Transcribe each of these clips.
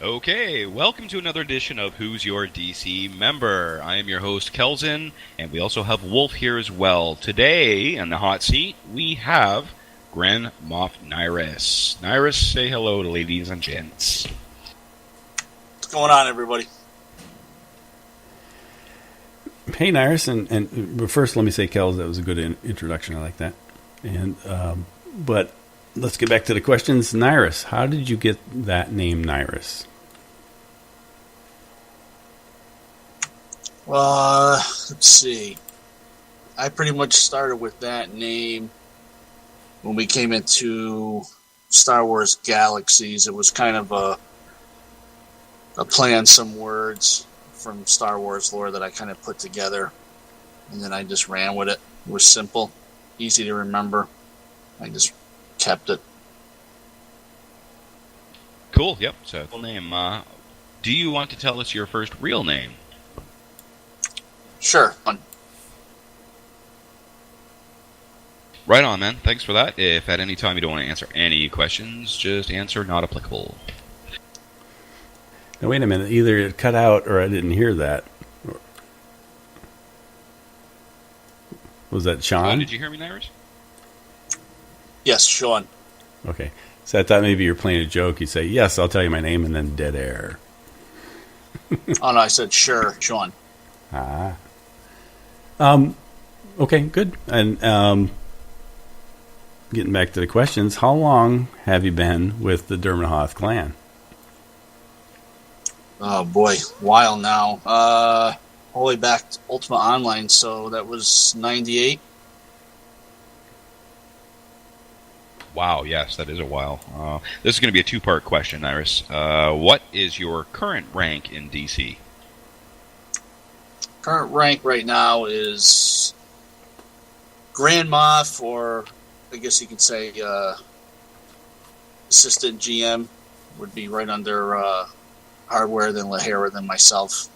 Okay, welcome to another edition of Who's Your DC Member? I am your host, Kelson, and we also have Wolf here as well. Today, in the hot seat, we have Grand Moff Niras. Niras, say hello to ladies and gents. What's going on, everybody? Hey, Niras, and first let me say, Kels, that was a good introduction. I like that. And but let's get back to the questions. Niras, how did you get that name, Niras? Let's see. I pretty much started with that name when we came into Star Wars Galaxies. It was kind of a play on some words from Star Wars lore that I kind of put together, and then I just ran with it. It was simple, easy to remember. I just kept it. Cool, yep, so full name. Do you want to tell us your first real name? Sure. Right on, man. Thanks for that. If at any time you don't want to answer any questions, just answer not applicable. Now, wait a minute. Either it cut out or I didn't hear that. Was that Sean? Did you hear me, Niras? Yes, Sean. Okay. So I thought maybe you were playing a joke. You say, yes, I'll tell you my name, and then dead air. Oh, no, I said sure, Sean. Ah. Okay, good. And getting back to the questions, how long have you been with the Dermahoth clan? Oh boy, while now. All the way back to Ultima Online, so that was 98. Wow, yes, that is a while. This is going to be a two-part question, Iris. What is your current rank in DC? Current rank right now is Grand Moff, or I guess you could say Assistant GM, would be right under Hardware, then Lahara, then myself.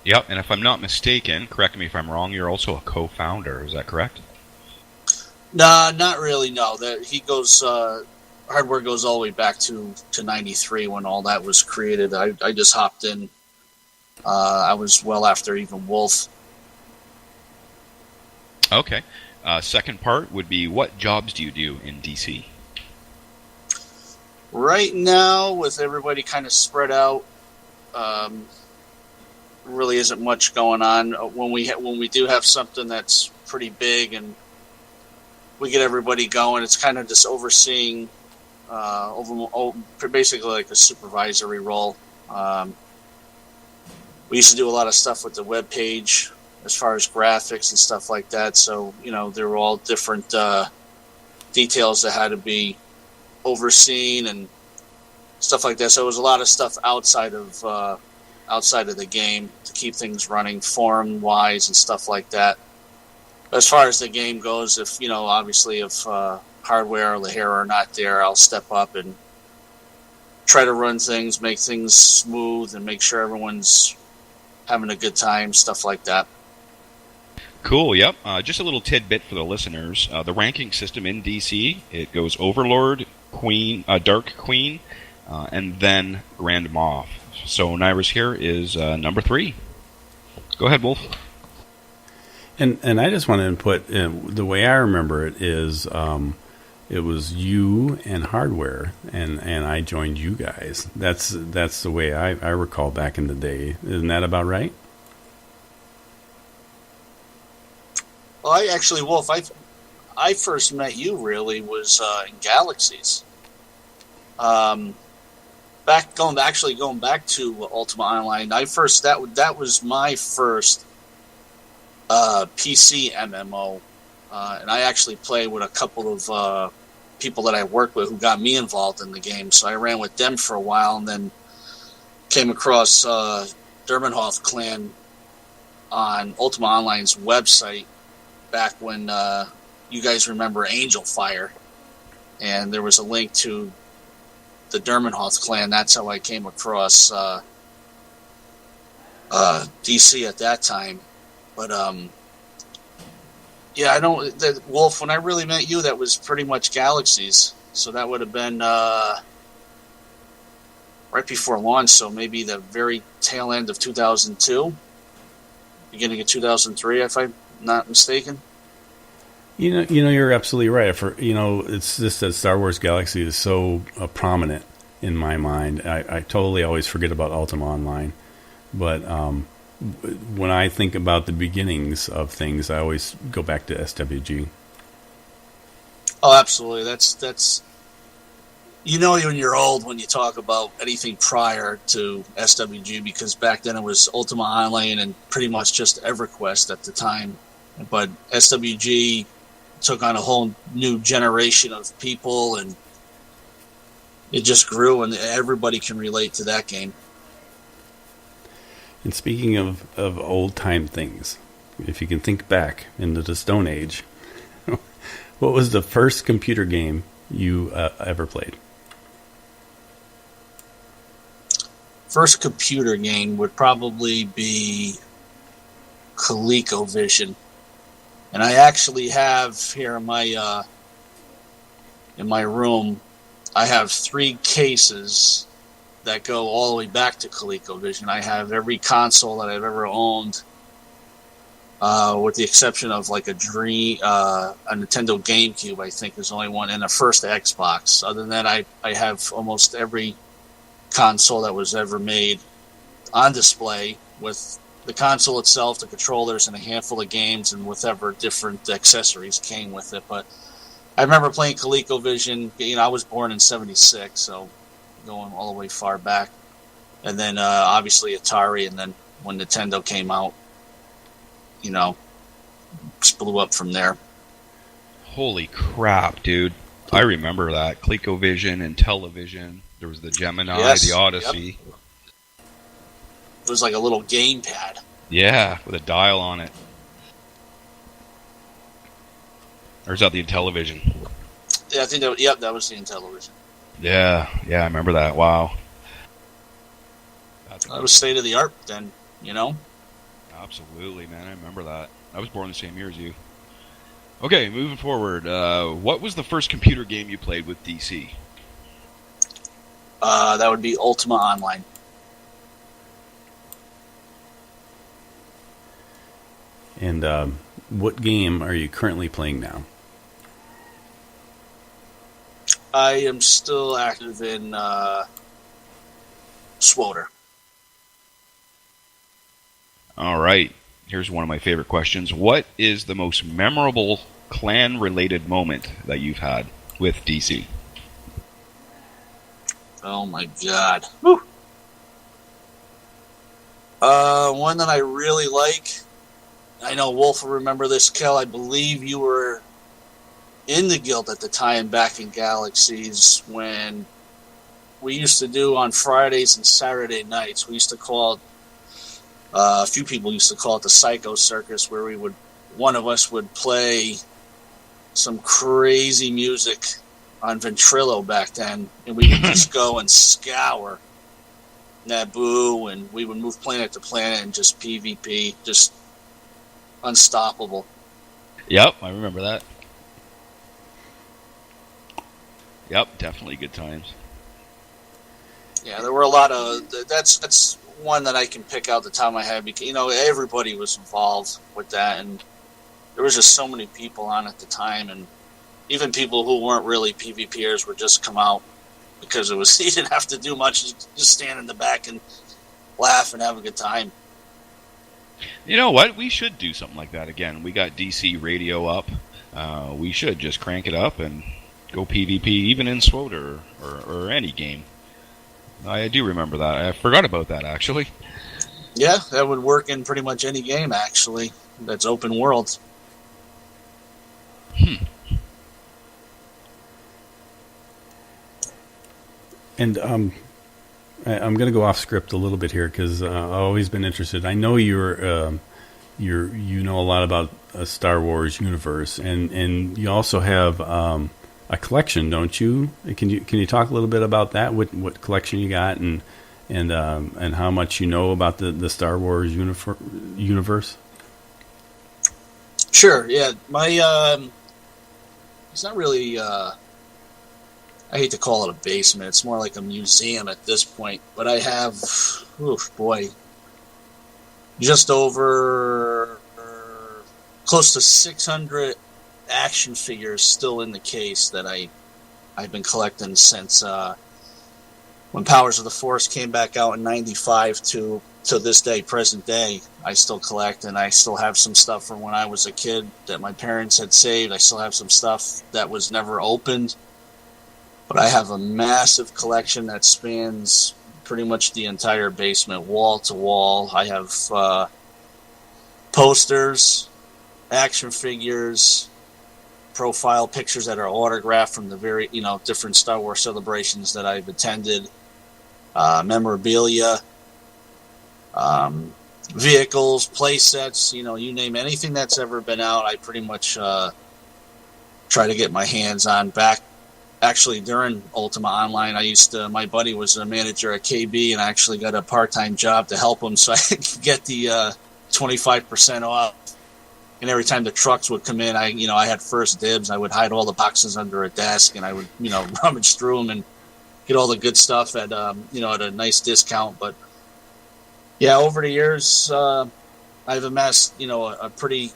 Yep, and if I'm not mistaken, correct me if I'm wrong, you're also a co-founder, is that correct? Nah, not really, no. He goes, Hardware goes all the way back to 93 when all that was created. I just hopped in. I was well after even Wolf. Okay. Second part would be, what jobs do you do in DC? Right now, with everybody kind of spread out, really isn't much going on. When we do have something that's pretty big and we get everybody going, it's kind of just overseeing, basically like a supervisory role. We used to do a lot of stuff with the web page as far as graphics and stuff like that. So, there were all different details that had to be overseen and stuff like that. So it was a lot of stuff outside of the game to keep things running forum wise and stuff like that. As far as the game goes, if obviously if Hardware or Lahara are not there, I'll step up and try to run things, make things smooth, and make sure everyone's having a good time, stuff like that. Cool, yep. Just a little tidbit for the listeners. The ranking system in DC, it goes Overlord, Queen, Dark Queen, and then Grand Moff. So Niras here is number 3. Go ahead, Wolf. And I just want to input, the way I remember it is it was you and Hardware, and I joined you guys. That's the way I recall back in the day. Isn't that about right? Well, Wolf, I first met you really was in Galaxies. Going back to Ultima Online, that was my first PC MMO, and I actually played with a couple of people that I worked with who got me involved in the game. So I ran with them for a while, and then came across Dermahoth Clan on Ultima Online's website back when you guys remember Angel Fire, and there was a link to the Dermahoth Clan. That's how I came across DC at that time. But yeah, Wolf, when I really met you, that was pretty much Galaxies. So that would have been right before launch, so maybe the very tail end of 2002, beginning of 2003, if I'm not mistaken. You're absolutely right. It's just that Star Wars Galaxy is so prominent in my mind. I totally always forget about Ultima Online, but when I think about the beginnings of things, I always go back to SWG. Oh, absolutely. That's when you're old when you talk about anything prior to SWG, because back then it was Ultima Online and pretty much just EverQuest at the time. But SWG took on a whole new generation of people, and it just grew, and everybody can relate to that game. And speaking of old time things, if you can think back into the Stone Age, what was the first computer game you ever played? First computer game would probably be ColecoVision. And I actually have here in my room, I have 3 cases that go all the way back to ColecoVision. I have every console that I've ever owned, with the exception of like a Nintendo GameCube. I think is the only one, and the first Xbox. Other than that, I have almost every console that was ever made on display, with the console itself, the controllers, and a handful of games, and whatever different accessories came with it. But I remember playing ColecoVision. I was born in '76, so going all the way far back. And then obviously Atari, and then when Nintendo came out, just blew up from there. Holy crap, dude. I remember that. ColecoVision and Television. There was the Gemini, Yes, the Odyssey. Yep. It was like a little gamepad. Yeah, with a dial on it. Or is that the Intellivision? Yeah, I think that was the Intellivision. Yeah, I remember that. Wow. That was state of the art then, Absolutely, man. I remember that. I was born the same year as you. Okay, moving forward. What was the first computer game you played with DC? That would be Ultima Online. And what game are you currently playing now? I am still active in SWOTR. All right. Here's one of my favorite questions. What is the most memorable clan-related moment that you've had with DC? Oh my God. Woo. One that I really like. I know Wolf will remember this, Kel. I believe you were in the guild at the time back in Galaxies when we used to do on Fridays and Saturday nights. We used to call it, a few people used to call it the Psycho Circus, where one of us would play some crazy music on Ventrilo back then, and we would just go and scour Naboo, and we would move planet to planet and just PvP, just unstoppable. Yep, I remember that. Yep, definitely good times. Yeah, there were a lot of... That's one that I can pick out the top of my head, because, everybody was involved with that, and there was just so many people on at the time, and even people who weren't really PvPers would just come out because it was you didn't have to do much, just stand in the back and laugh and have a good time. You know what? We should do something like that again. We got DC Radio up. We should just crank it up and go PvP, even in SWOTR or any game. I do remember that. I forgot about that, actually. Yeah, that would work in pretty much any game, actually, that's open world. And I'm going to go off script a little bit here because I've always been interested. I know you know a lot about a Star Wars universe, and you also have a collection, don't you? Can you talk a little bit about that? What collection you got, and how much you know about the Star Wars universe? Sure. Yeah, my it's not really. I hate to call it a basement. It's more like a museum at this point. But I have, just over close to 600 action figures still in the case that I've been collecting since when Powers of the Force came back out in '95 to this day, present day. I still collect, and I still have some stuff from when I was a kid that my parents had saved. I still have some stuff that was never opened. But I have a massive collection that spans pretty much the entire basement, wall to wall. I have posters, action figures, profile pictures that are autographed from the very, different Star Wars celebrations that I've attended, memorabilia, vehicles, play sets, you name anything that's ever been out, I pretty much try to get my hands on. Back actually during Ultima Online, my buddy was a manager at KB, and I actually got a part-time job to help him so I could get the 25% off. And every time the trucks would come in, I had first dibs. I would hide all the boxes under a desk, and I would, rummage through them and get all the good stuff at a nice discount. But yeah, over the years, I've amassed, a pretty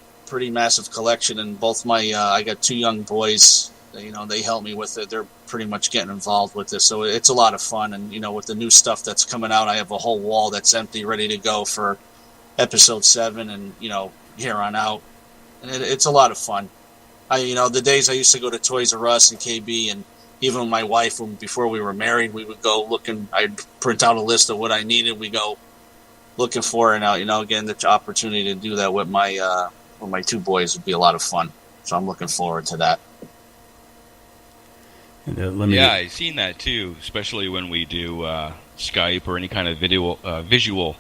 massive collection. And both I got two young boys. They help me with it. They're pretty much getting involved with this, so it's a lot of fun. And with the new stuff that's coming out, I have a whole wall that's empty, ready to go for Episode 7, and here on out. And it's a lot of fun. The days I used to go to Toys R Us and KB, and even with my wife, before we were married, we would go looking. I'd print out a list of what I needed. We go looking for it. And again, the opportunity to do that with my two boys would be a lot of fun. So I'm looking forward to that. I've seen that too, especially when we do Skype or any kind of visual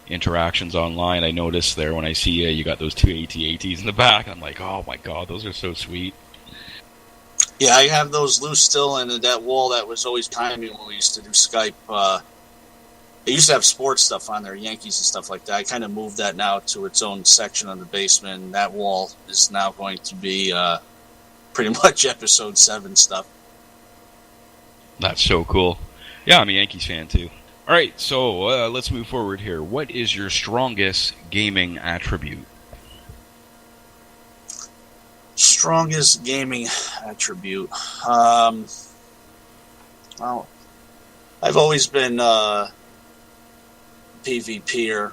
interactions online. I notice there when I see you got those two AT-ATs in the back. I'm like, oh my god, those are so sweet. Yeah, I have those loose still, and that wall that was always behind me when we used to do Skype. It used to have sports stuff on there, Yankees and stuff like that. I kind of moved that now to its own section of the basement, and that wall is now going to be pretty much Episode 7 stuff. That's so cool. Yeah, I'm a Yankees fan too. All right, so let's move forward here. What is your strongest gaming attribute? Strongest gaming attribute. Well, I've always been PvPer.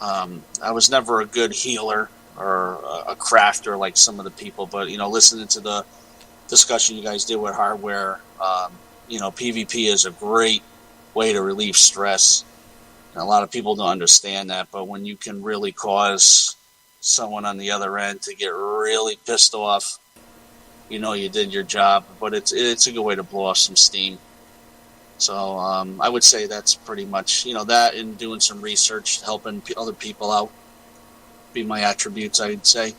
I was never a good healer or a crafter like some of the people, but listening to the discussion you guys did with hardware, PvP is a great way to relieve stress. And a lot of people don't understand that, but when you can really cause someone on the other end to get really pissed off, you did your job. But it's a good way to blow off some steam. So I would say that's pretty much that, and doing some research, helping other people out, be my attributes, I'd say.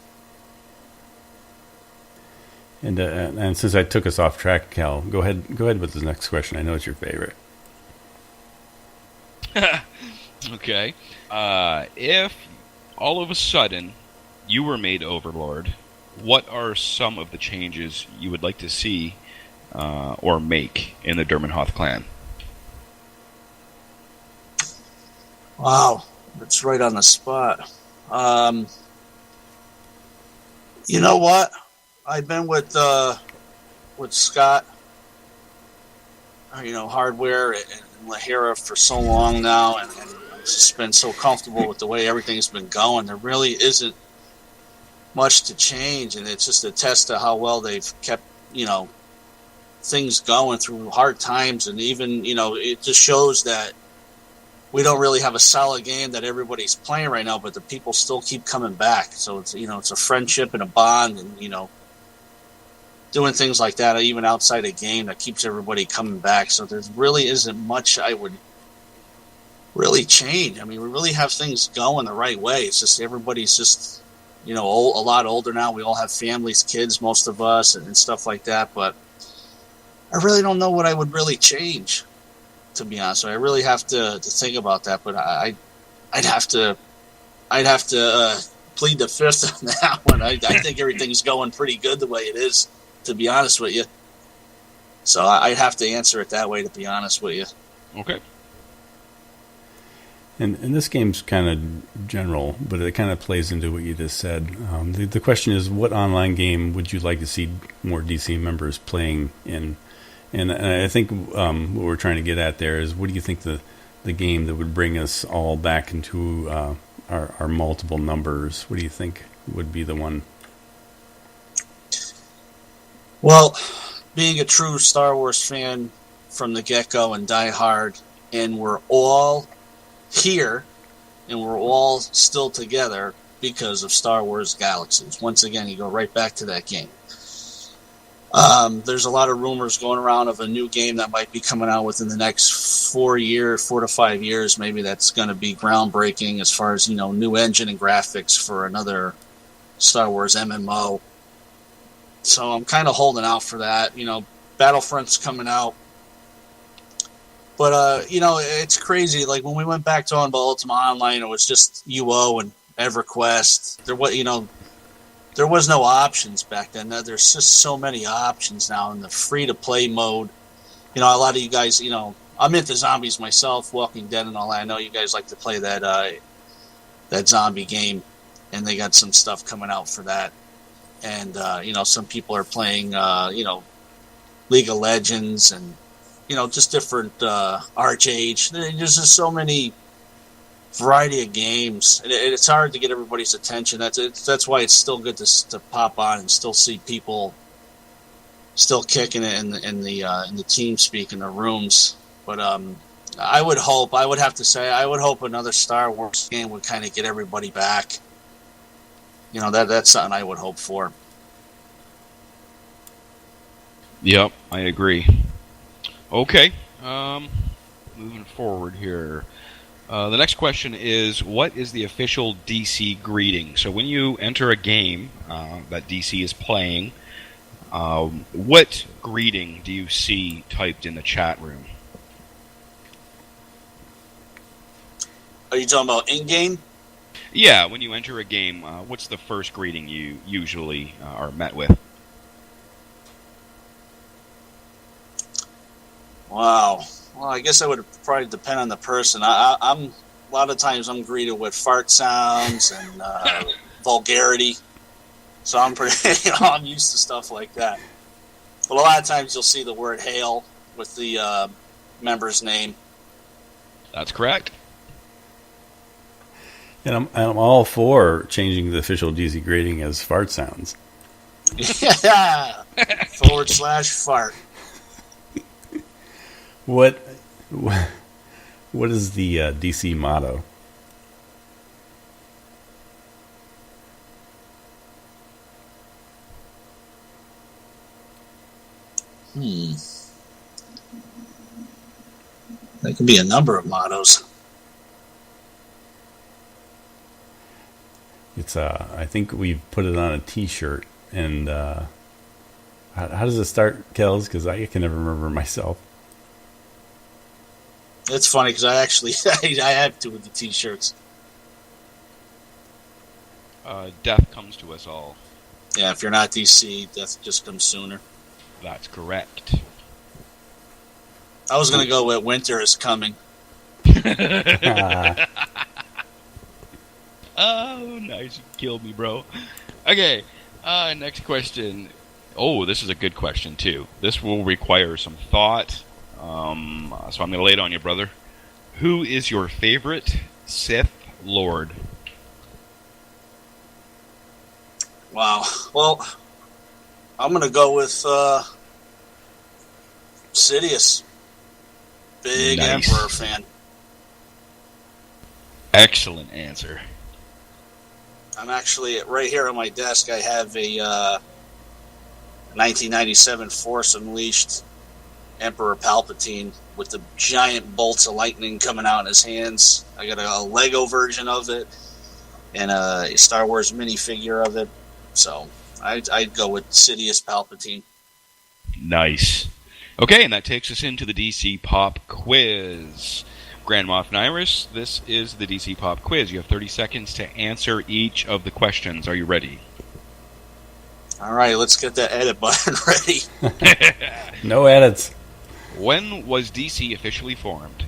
And since I took us off track, Cal, go ahead with the next question. I know it's your favorite. Okay. If all of a sudden you were made Overlord, what are some of the changes you would like to see or make in the Dermenhoth clan? Wow, that's right on the spot. You know what? I've been with Scott, hardware and Lahira for so long now, and I've just been so comfortable with the way everything's been going. There really isn't much to change, and it's just a test of how well they've kept, things going through hard times. And even, it just shows that we don't really have a solid game that everybody's playing right now, but the people still keep coming back. So it's, it's a friendship and a bond, and, doing things like that, even outside a game, that keeps everybody coming back. So there really isn't much I would really change. I mean, we really have things going the right way. It's just everybody's just, a lot older now. We all have families, kids, most of us, and stuff like that. But I really don't know what I would really change, to be honest. So I really have to think about that. But I'd have to plead the fifth on that one. I think everything's going pretty good the way it is, to be honest with you. So I'd have to answer it that way, to be honest with you. Okay. And this game's kind of general, but it kind of plays into what you just said. The question is, what online game would you like to see more DC members playing in? And I think what we're trying to get at there is, what do you think the game that would bring us all back into our multiple numbers? What do you think would be the one? Well, being a true Star Wars fan from the get-go and die hard, and we're all here and we're all still together because of Star Wars Galaxies. Once again, you go right back to that game. There's a lot of rumors going around of a new game that might be coming out within the next 4 to 5 years. Maybe that's going to be groundbreaking as far as, new engine and graphics for another Star Wars MMO. So I'm kind of holding out for that. Battlefront's coming out. But, it's crazy. Like, when we went back to Ultima Online, it was just UO and EverQuest. There was no options back then. There's just so many options now in the free-to-play mode. A lot of you guys, I'm into zombies myself, Walking Dead and all that. I know you guys like to play that zombie game, and they got some stuff coming out for that. And, some people are playing, League of Legends and, just different Archage. There's just so many variety of games. It's hard to get everybody's attention. That's why it's still good to pop on and still see people still kicking it in the team speak in the rooms. But I would hope another Star Wars game would kind of get everybody back. That's something I would hope for. Yep, I agree. Okay, moving forward here. The next question is, what is the official DC greeting? So when you enter a game that DC is playing, what greeting do you see typed in the chat room? Are you talking about in-game? Yeah, when you enter a game, what's the first greeting you usually are met with? Wow. Well, I guess that would probably depend on the person. I'm a lot of times I'm greeted with fart sounds and vulgarity, so I'm pretty. I'm used to stuff like that. But a lot of times you'll see the word "hail" with the member's name. That's correct. And I'm all for changing the official DC greeting as fart sounds. Yeah. /fart. What is the DC motto? There could be a number of mottos. It's I think we've put it on a T-shirt, and how does it start, Kels? Because I can never remember myself. It's funny because I actually I have two of the T-shirts. Death comes to us all. Yeah, if you're not DC, death just comes sooner. That's correct. I was going to go with winter is coming. Oh, nice. You killed me, bro. Okay, next question. Oh, this is a good question, too. This will require some thought. So I'm going to lay it on you, brother. Who is your favorite Sith Lord? Wow. Well, I'm going to go with Sidious. Big Nice. Emperor fan. Excellent answer. I'm actually, right here on my desk, I have a 1997 Force Unleashed Emperor Palpatine with the giant bolts of lightning coming out in his hands. I got a Lego version of it and a Star Wars minifigure of it. So I'd go with Sidious Palpatine. Nice. Okay, and that takes us into the DC Pop Quiz. Grand Moff Niras, this is the DC Pop Quiz. You have 30 seconds to answer each of the questions. Are you ready? All right, let's get that edit button ready. No edits. When was DC officially formed?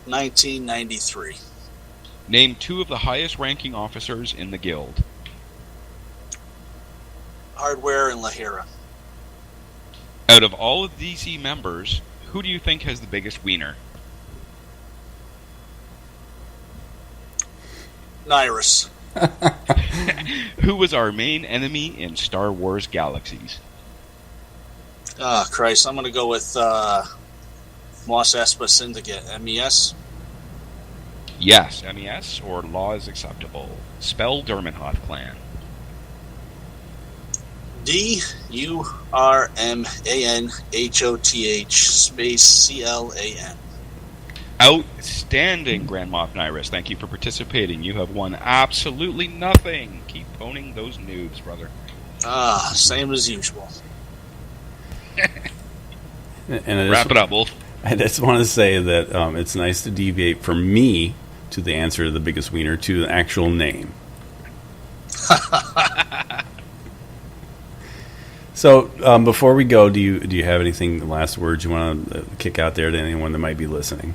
1993. Name 2 of the highest ranking officers in the guild. Hardware and Lahira. Out of all of the DC members, who do you think has the biggest wiener? Niras. Who was our main enemy in Star Wars Galaxies? Oh, Christ. I'm going to go with Moss Espa Syndicate. MES? Yes, MES or Law is Acceptable. Spell Dermanhoth Clan. DURMANHOTH space CLAN. Outstanding, Grand Moff Niras. Thank you for participating. You have won absolutely nothing. Keep owning those noobs, brother. Same as usual. And Wrap it up, Wolf. I just want to say that it's nice to deviate from me to the answer to the biggest wiener to the actual name. So before we go, do you have anything, last words you want to kick out there to anyone that might be listening?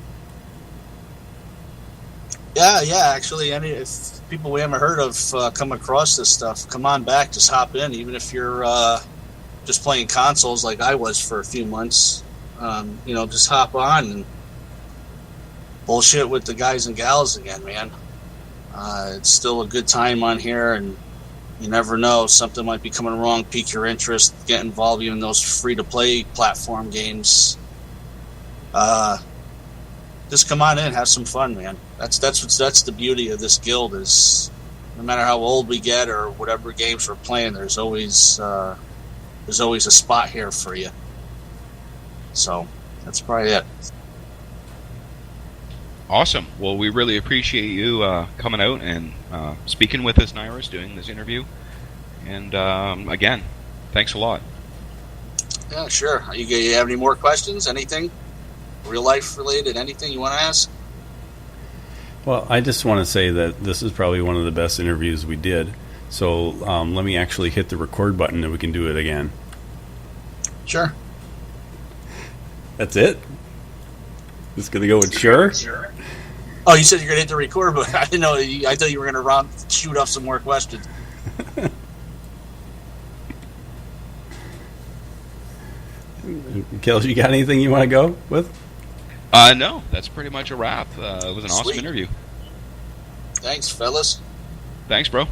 Yeah. Actually, if people we haven't heard of come across this stuff, come on back. Just hop in, even if you're just playing consoles like I was for a few months. Just hop on and bullshit with the guys and gals again, man. It's still a good time on here, and you never know, something might be coming along, pique your interest, get involved in those free-to-play platform games. Just come on in, have some fun, man. That's the beauty of this guild is, no matter how old we get or whatever games we're playing, there's always a spot here for you. So that's probably it. Awesome. Well, we really appreciate you coming out and speaking with us, Niras, doing this interview. And again, thanks a lot. Yeah, sure. You have any more questions? Anything? Real life related? Anything you want to ask? Well, I just want to say that this is probably one of the best interviews we did. So let me actually hit the record button and we can do it again. Sure. That's it? Just going to go with sure? Oh, you said you're going to hit the record, but I didn't know. I thought you were going to shoot off some more questions. Kels, you got anything you want to go with? No, that's pretty much a wrap. It was an awesome interview. Thanks, fellas. Thanks, bro.